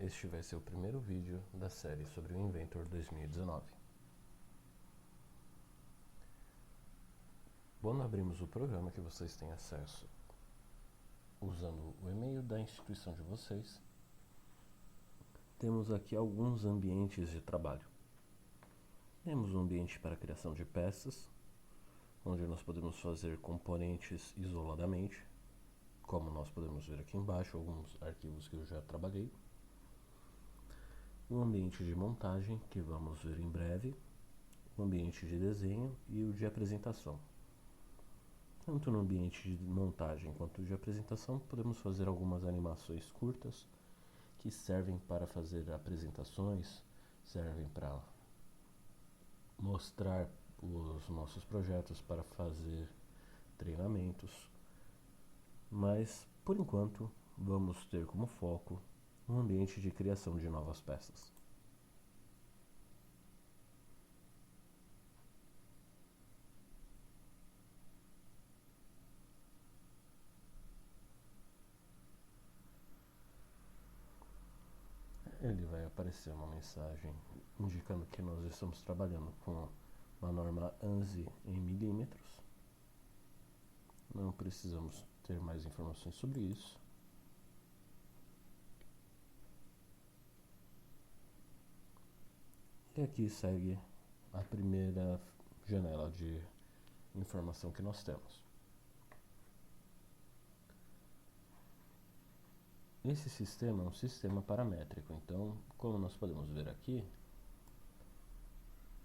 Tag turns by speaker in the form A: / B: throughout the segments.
A: Este vai ser o primeiro vídeo da série sobre o Inventor 2019. Quando abrimos o programa que vocês têm acesso usando o e-mail da instituição de vocês, temos aqui alguns ambientes de trabalho. Temos um ambiente para a criação de peças, onde nós podemos fazer componentes isoladamente, como nós podemos ver aqui embaixo, alguns arquivos que eu já trabalhei. O ambiente de montagem, que vamos ver em breve, o ambiente de desenho e o de apresentação. Tanto no ambiente de montagem quanto de apresentação, podemos fazer algumas animações curtas que servem para fazer apresentações, servem para mostrar os nossos projetos, para fazer treinamentos, mas por enquanto vamos ter como foco um ambiente de criação de novas peças. Ele vai aparecer uma mensagem indicando que nós estamos trabalhando com uma norma ANSI em milímetros. Não precisamos ter mais informações sobre isso. E aqui segue a primeira janela de informação que nós temos. Esse sistema é um sistema paramétrico, então, como nós podemos ver aqui,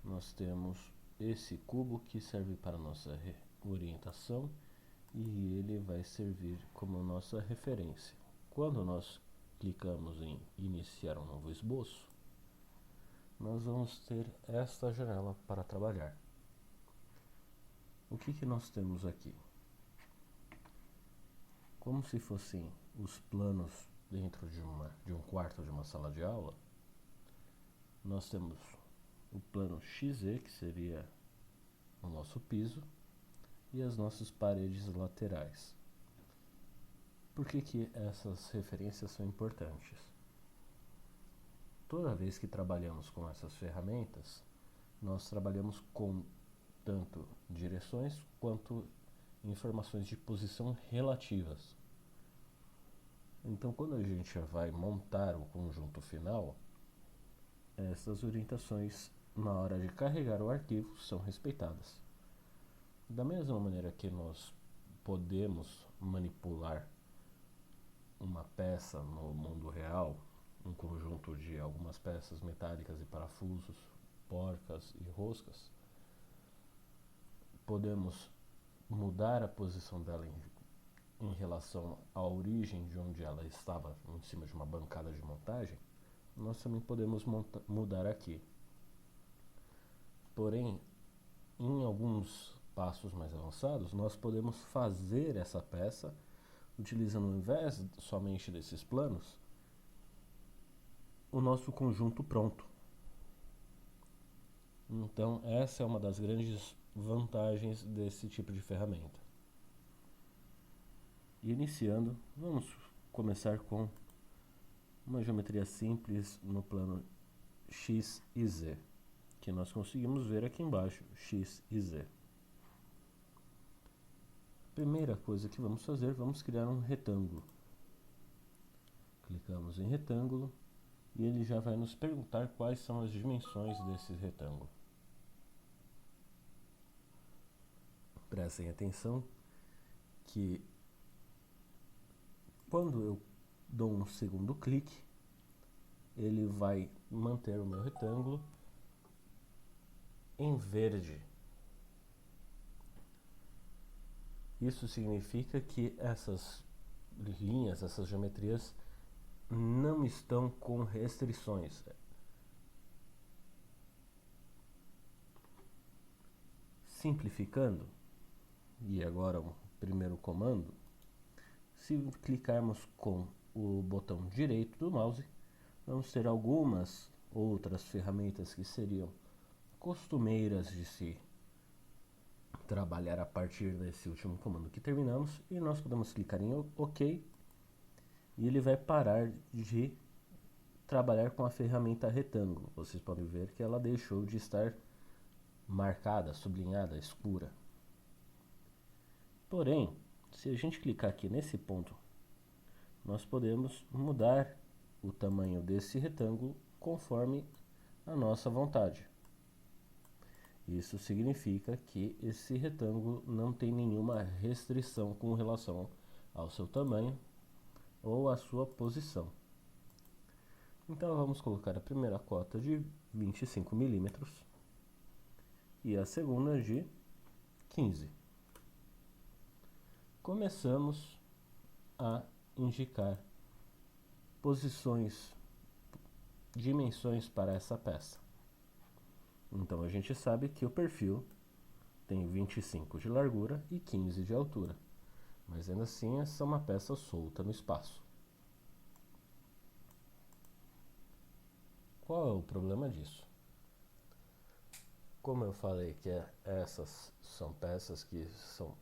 A: nós temos esse cubo que serve para nossa orientação e ele vai servir como nossa referência. Quando nós clicamos em iniciar um novo esboço, nós vamos ter esta janela para trabalhar. O que nós temos aqui? Como se fossem os planos dentro de um quarto de uma sala de aula, nós temos o plano XZ, que seria o nosso piso, e as nossas paredes laterais. Por que essas referências são importantes? Toda vez que trabalhamos com essas ferramentas, nós trabalhamos com tanto direções quanto informações de posição relativas. Então, quando a gente vai montar o conjunto final, essas orientações, na hora de carregar o arquivo, são respeitadas. Da mesma maneira que nós podemos manipular uma peça no mundo real, um conjunto de algumas peças metálicas e parafusos, porcas e roscas, podemos mudar a posição dela em relação à origem de onde ela estava, em cima de uma bancada de montagem, nós também podemos mudar aqui. Porém, em alguns passos mais avançados, nós podemos fazer essa peça utilizando, ao invés somente desses planos, o nosso conjunto pronto. Então, essa é uma das grandes vantagens desse tipo de ferramenta. E iniciando, vamos começar com uma geometria simples no plano X e Z, que nós conseguimos ver aqui embaixo, X e Z. Primeira coisa que vamos fazer, vamos criar um retângulo. Clicamos em retângulo e ele já vai nos perguntar quais são as dimensões desse retângulo. Prestem atenção que quando eu dou um segundo clique, ele vai manter o meu retângulo em verde. Isso significa que essas linhas, essas geometrias não estão com restrições. Simplificando, e agora o primeiro comando, se clicarmos com o botão direito do mouse, vamos ter algumas outras ferramentas que seriam costumeiras de se trabalhar a partir desse último comando que terminamos, e nós podemos clicar em OK e ele vai parar de trabalhar com a ferramenta retângulo. Vocês podem ver que ela deixou de estar marcada, sublinhada, escura. Porém, se a gente clicar aqui nesse ponto, nós podemos mudar o tamanho desse retângulo conforme a nossa vontade. Isso significa que esse retângulo não tem nenhuma restrição com relação ao seu tamanho ou à sua posição. Então vamos colocar a primeira cota de 25 milímetros e a segunda de 15. Começamos a indicar posições, dimensões para essa peça. Então a gente sabe que o perfil tem 25 de largura e 15 de altura, mas ainda assim essa é uma peça solta no espaço. Qual é o problema disso? Como eu falei que essas são peças que são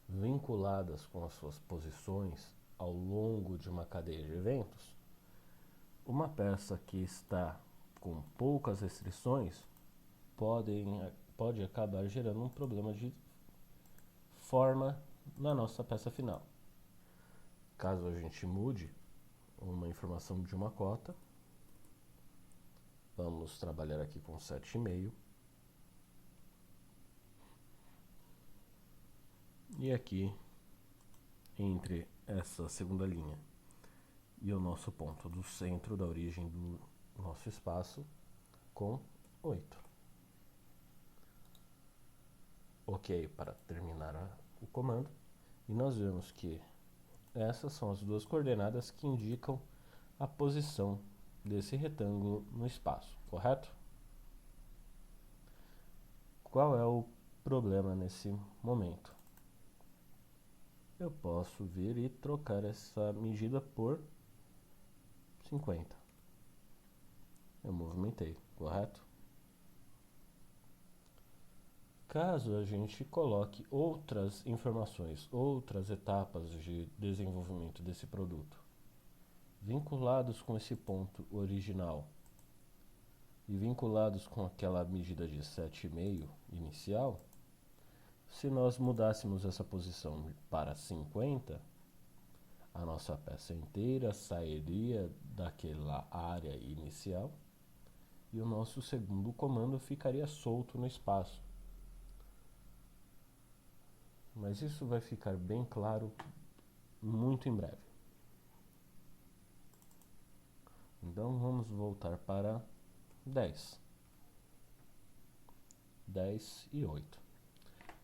A: vinculadas com as suas posições ao longo de uma cadeia de eventos, uma peça que está com poucas restrições pode acabar gerando um problema de forma na nossa peça final. Caso a gente mude uma informação de uma cota, vamos trabalhar aqui com 7,5. E aqui, entre essa segunda linha e o nosso ponto do centro da origem do nosso espaço, com 8. OK para terminar o comando. E nós vemos que essas são as duas coordenadas que indicam a posição desse retângulo no espaço, correto? Qual é o problema nesse momento? Eu posso vir e trocar essa medida por 50. Eu movimentei, correto? Caso a gente coloque outras informações, outras etapas de desenvolvimento desse produto, vinculados com esse ponto original e vinculados com aquela medida de 7,5 inicial, se nós mudássemos essa posição para 50, a nossa peça inteira sairia daquela área inicial e o nosso segundo comando ficaria solto no espaço. Mas isso vai ficar bem claro muito em breve. Então vamos voltar para 10. 10 e 8.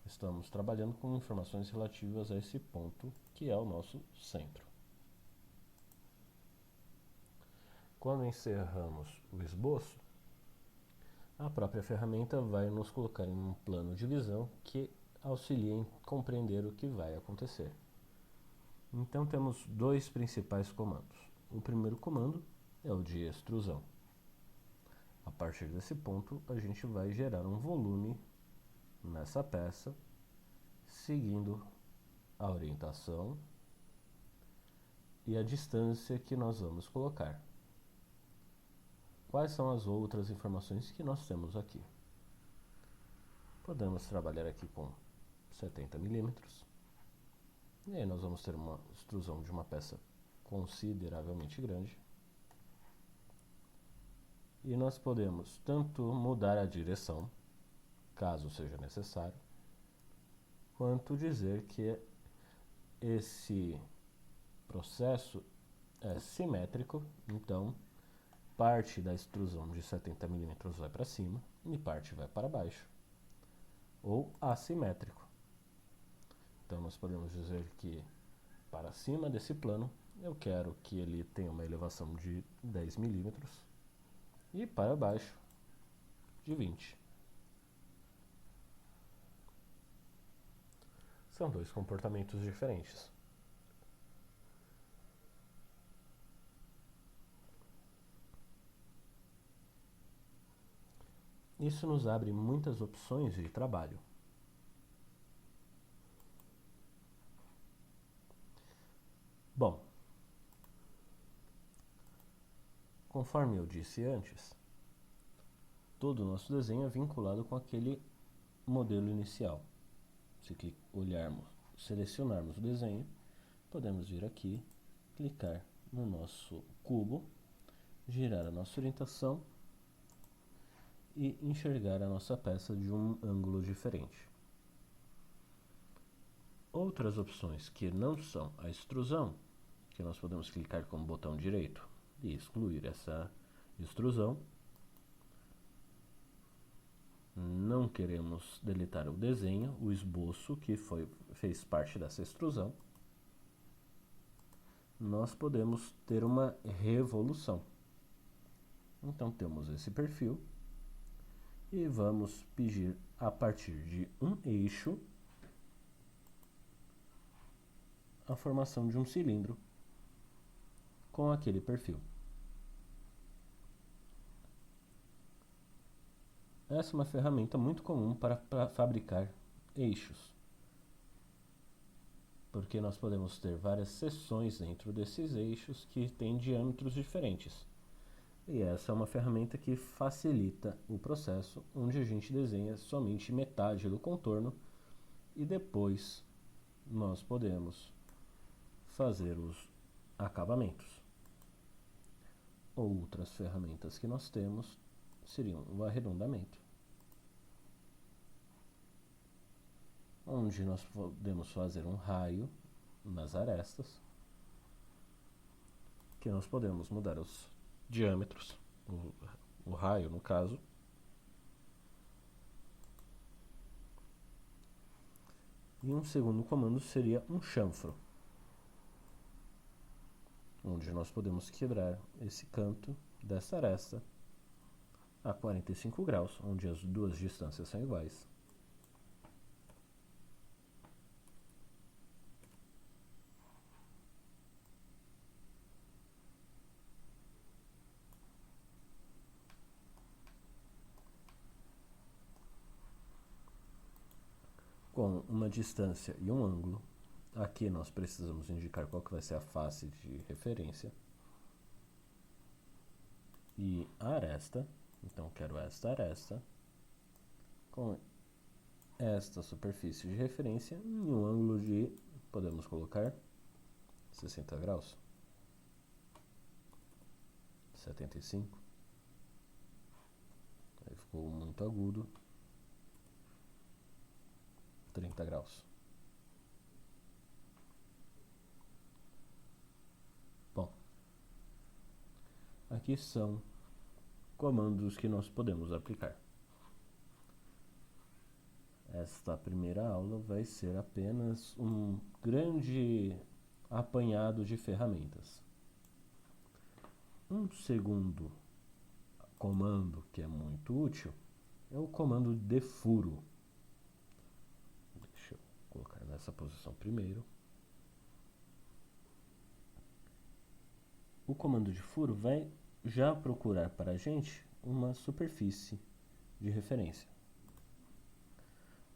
A: Estamos trabalhando com informações relativas a esse ponto, que é o nosso centro. Quando encerramos o esboço, a própria ferramenta vai nos colocar em um plano de visão que auxilia em compreender o que vai acontecer. Então temos dois principais comandos. O primeiro comando é o de extrusão. A partir desse ponto, a gente vai gerar um volume nessa peça, seguindo a orientação e a distância que nós vamos colocar. Quais são as outras informações que nós temos aqui? Podemos trabalhar aqui com 70 milímetros. E aí nós vamos ter uma extrusão de uma peça consideravelmente grande. E nós podemos tanto mudar a direção, caso seja necessário, quanto dizer que esse processo é simétrico, então parte da extrusão de 70 milímetros vai para cima e parte vai para baixo, ou assimétrico. Então nós podemos dizer que para cima desse plano eu quero que ele tenha uma elevação de 10 milímetros e para baixo de 20. São dois comportamentos diferentes. Isso nos abre muitas opções de trabalho. Bom, Conforme eu disse antes, todo o nosso desenho é vinculado com aquele modelo inicial. Se olharmos, selecionarmos o desenho, podemos vir aqui, clicar no nosso cubo, girar a nossa orientação e enxergar a nossa peça de um ângulo diferente. Outras opções que não são a extrusão, que nós podemos clicar com o botão direito e excluir essa extrusão. Não queremos deletar o desenho, o esboço que fez parte dessa extrusão. Nós podemos ter uma revolução. Então temos esse perfil e vamos pedir a partir de um eixo a formação de um cilindro com aquele perfil. Essa é uma ferramenta muito comum para fabricar eixos, porque nós podemos ter várias seções dentro desses eixos que têm diâmetros diferentes. E essa é uma ferramenta que facilita o processo, onde a gente desenha somente metade do contorno e depois nós podemos fazer os acabamentos. Outras ferramentas que nós temos seriam o arredondamento, onde nós podemos fazer um raio nas arestas, que nós podemos mudar os diâmetros, o raio no caso. E um segundo comando seria um chanfro, onde nós podemos quebrar esse canto dessa aresta a 45 graus, onde as duas distâncias são iguais. Com uma distância e um ângulo, aqui nós precisamos indicar qual que vai ser a face de referência e a aresta. Então quero esta aresta com esta superfície de referência em um ângulo de, podemos colocar 60 graus, 75, aí ficou muito agudo, 30 graus. Bom, aqui são comandos que nós podemos aplicar. Esta primeira aula vai ser apenas um grande apanhado de ferramentas. Um segundo comando que é muito útil é o comando de furo. Deixa eu colocar nessa posição primeiro. O comando de furo vai já procurar para a gente uma superfície de referência.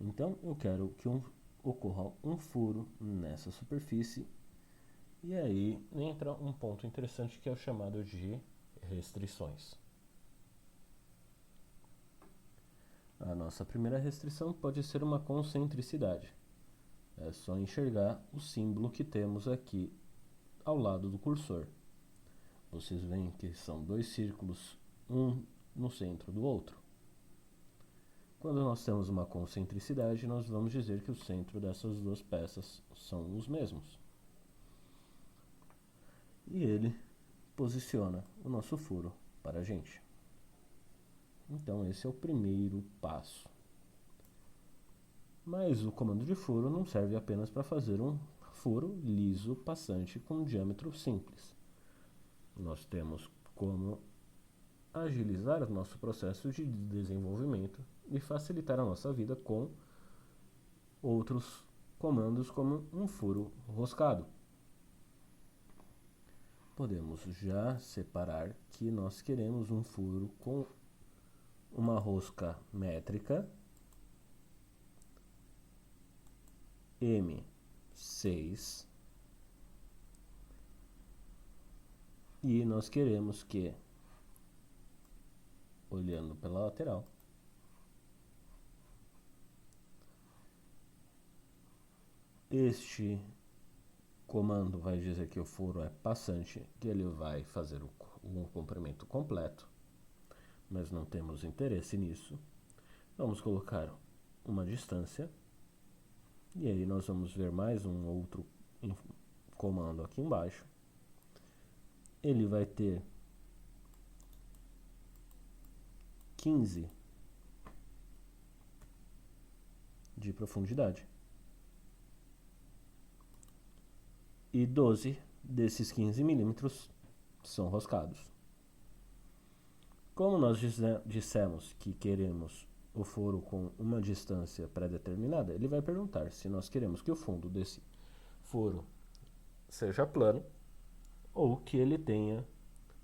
A: Então eu quero que ocorra um furo nessa superfície, e aí entra um ponto interessante que é o chamado de restrições. A nossa primeira restrição pode ser uma concentricidade. É só enxergar o símbolo que temos aqui ao lado do cursor. Vocês veem que são dois círculos, um no centro do outro. Quando nós temos uma concentricidade, nós vamos dizer que o centro dessas duas peças são os mesmos. E ele posiciona o nosso furo para a gente. Então esse é o primeiro passo. Mas o comando de furo não serve apenas para fazer um furo liso passante com um diâmetro simples. Nós temos como agilizar o nosso processo de desenvolvimento e facilitar a nossa vida com outros comandos como um furo roscado. Podemos já separar que nós queremos um furo com uma rosca métrica M6 e nós queremos que olhando pela lateral, este comando vai dizer que o furo é passante, que ele vai fazer um comprimento completo, mas não temos interesse nisso. Vamos colocar uma distância, e aí nós vamos ver mais um outro comando aqui embaixo. Ele vai ter 15 de profundidade e 12 desses 15 milímetros são roscados. Como nós dissemos que queremos o furo com uma distância pré-determinada, ele vai perguntar se nós queremos que o fundo desse furo seja plano ou que ele tenha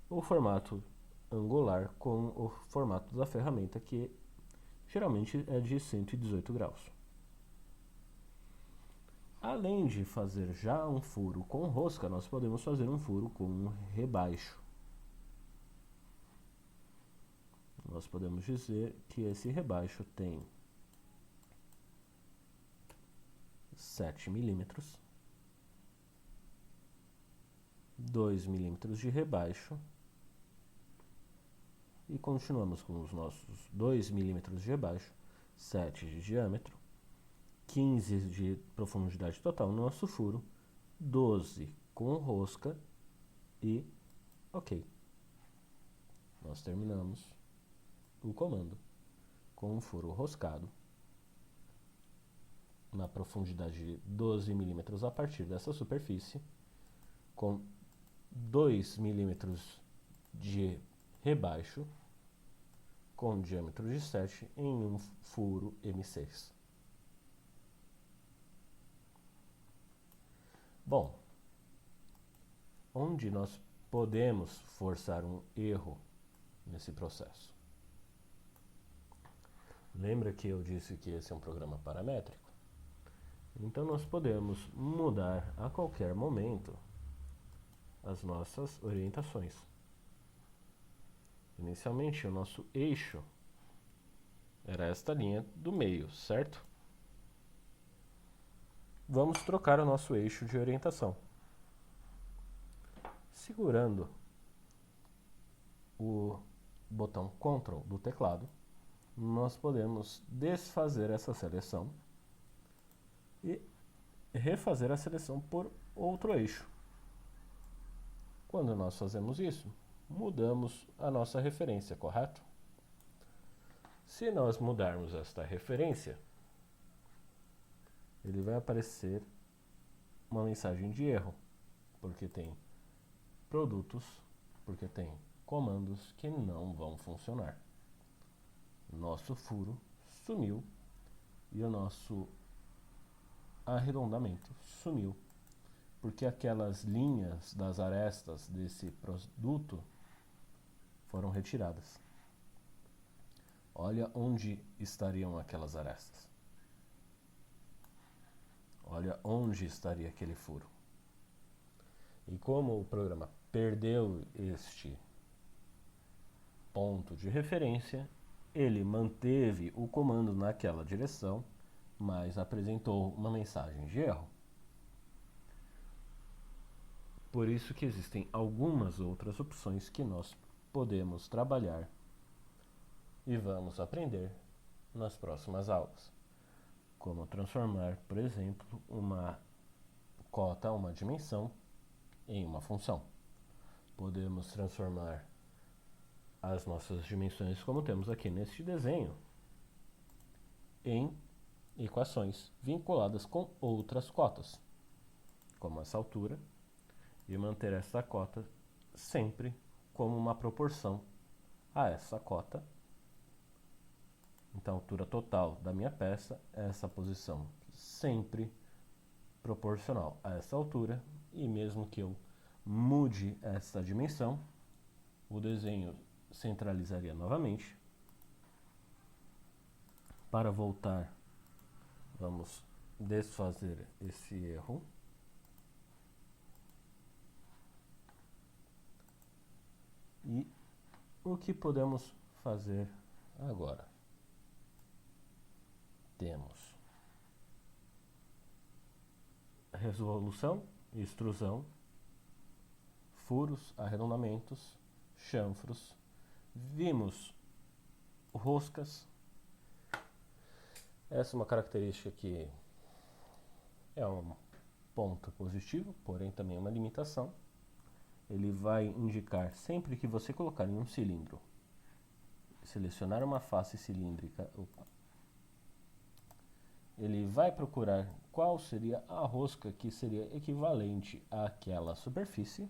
A: o formato angular com o formato da ferramenta, que geralmente é de 118 graus. Além de fazer já um furo com rosca, nós podemos fazer um furo com um rebaixo. Nós podemos dizer que esse rebaixo tem 7 milímetros, 2 milímetros de rebaixo, e continuamos com os nossos 2 milímetros de rebaixo, 7 de diâmetro, 15 de profundidade total no nosso furo, 12 com rosca e ok. Nós terminamos o comando com um furo roscado na profundidade de 12 milímetros a partir dessa superfície, com 2 milímetros de rebaixo, com diâmetro de 7 em um furo M6. Bom, onde nós podemos forçar um erro nesse processo? Lembra que eu disse que esse é um programa paramétrico? Então nós podemos mudar a qualquer momento as nossas orientações. Inicialmente o nosso eixo era esta linha do meio, certo? Vamos trocar o nosso eixo de orientação. Segurando o botão Ctrl do teclado, nós podemos desfazer essa seleção e refazer a seleção por outro eixo. Quando nós fazemos isso, mudamos a nossa referência, correto? Se nós mudarmos esta referência, ele vai aparecer uma mensagem de erro, porque tem produtos, porque tem comandos que não vão funcionar. Nosso furo sumiu e o nosso arredondamento sumiu, porque aquelas linhas das arestas desse produto foram retiradas. Olha onde estariam aquelas arestas. Olha onde estaria aquele furo. E como o programa perdeu este ponto de referência, ele manteve o comando naquela direção, mas apresentou uma mensagem de erro. Por isso que existem algumas outras opções que nós podemos trabalhar e vamos aprender nas próximas aulas. Como transformar, por exemplo, uma cota, uma dimensão, em uma função. Podemos transformar as nossas dimensões, como temos aqui neste desenho, em equações vinculadas com outras cotas, como essa altura, e manter essa cota sempre como uma proporção a essa cota. Então, a altura total da minha peça é essa posição sempre proporcional a essa altura, e mesmo que eu mude essa dimensão, o desenho centralizaria novamente. Para voltar, vamos desfazer esse erro. E o que podemos fazer agora. Temos resolução, extrusão, furos, arredondamentos, chanfros. Vimos roscas. Essa é uma característica que é um ponto positivo, porém também uma limitação. Ele vai indicar sempre que você colocar em um cilindro, selecionar uma face cilíndrica, ele vai procurar qual seria a rosca que seria equivalente àquela superfície.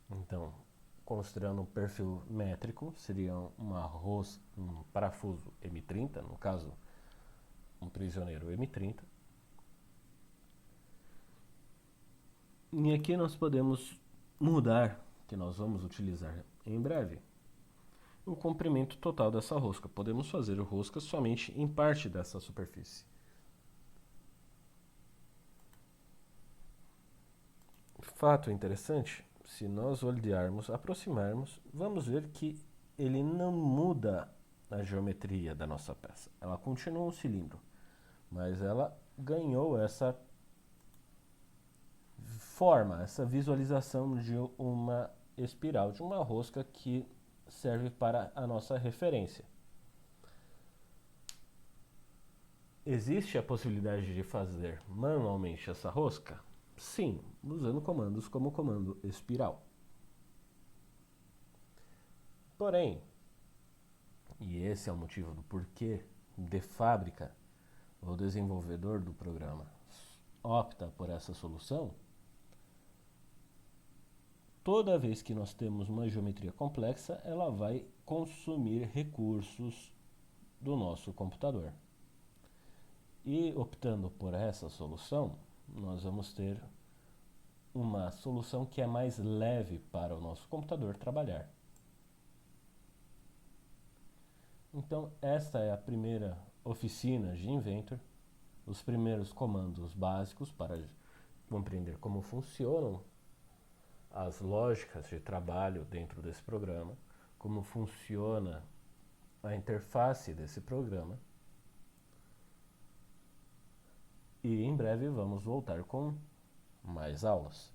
A: Então, considerando um perfil métrico, seria um parafuso M30, no caso, um prisioneiro M30. E aqui nós podemos mudar, que nós vamos utilizar em breve, o comprimento total dessa rosca. Podemos fazer rosca somente em parte dessa superfície. Fato interessante, se nós olharmos, aproximarmos, vamos ver que ele não muda a geometria da nossa peça. Ela continua um cilindro, mas ela ganhou essa forma, essa visualização de uma espiral, de uma rosca que serve para a nossa referência. Existe a possibilidade de fazer manualmente essa rosca? Sim, usando comandos como o comando espiral. Porém, e esse é o motivo do porquê de fábrica o desenvolvedor do programa opta por essa solução, toda vez que nós temos uma geometria complexa, ela vai consumir recursos do nosso computador. E optando por essa solução, nós vamos ter uma solução que é mais leve para o nosso computador trabalhar. Então, esta é a primeira oficina de Inventor, os primeiros comandos básicos para compreender como funcionam as lógicas de trabalho dentro desse programa, como funciona a interface desse programa. E em breve vamos voltar com mais aulas.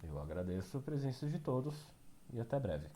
A: Eu agradeço a presença de todos e até breve.